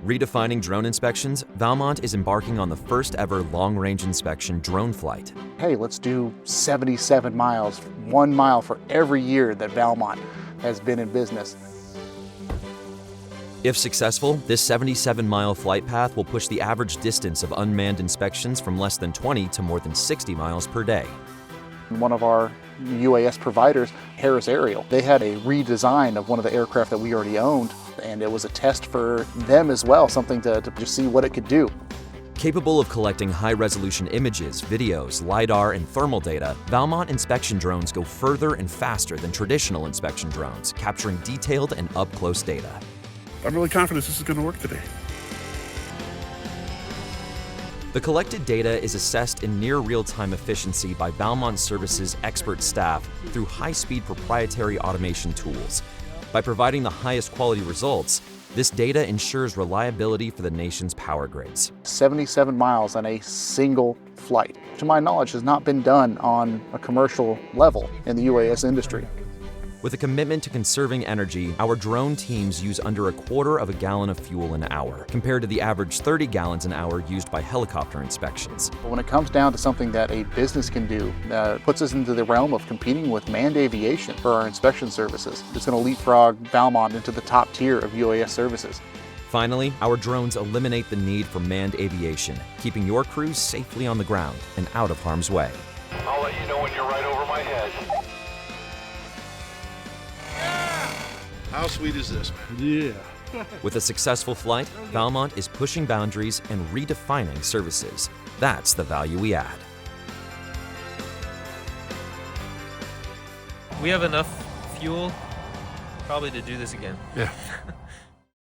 Redefining drone inspections, Valmont is embarking on the first ever long-range inspection drone flight. Hey, let's do 77 miles, 1 mile for every year that Valmont has been in business. If successful, this 77-mile flight path will push the average distance of unmanned inspections from less than 20 to more than 60 miles per day. One of our UAS providers, Harris Aerial, they had a redesign of one of the aircraft that we already owned, and it was a test for them as well, something to just see what it could do. Capable of collecting high-resolution images, videos, LiDAR, and thermal data, Valmont inspection drones go further and faster than traditional inspection drones, capturing detailed and up-close data. I'm really confident this is going to work today. The collected data is assessed in near real-time efficiency by Valmont Services' expert staff through high-speed proprietary automation tools. By providing the highest quality results, this data ensures reliability for the nation's power grids. 77 miles on a single flight, to my knowledge, has not been done on a commercial level in the UAS industry. With a commitment to conserving energy, our drone teams use under 1/4 gallon of fuel an hour, compared to the average 30 gallons an hour used by helicopter inspections. But when it comes down to something that a business can do, that puts us into the realm of competing with manned aviation for our inspection services, it's going to leapfrog Valmont into the top tier of UAS services. Finally, our drones eliminate the need for manned aviation, keeping your crews safely on the ground and out of harm's way. I'll let you know when you're right over my head. How sweet is this, man? Yeah. With a successful flight, Valmont is pushing boundaries and redefining services. That's the value we add. We have enough fuel probably to do this again. Yeah.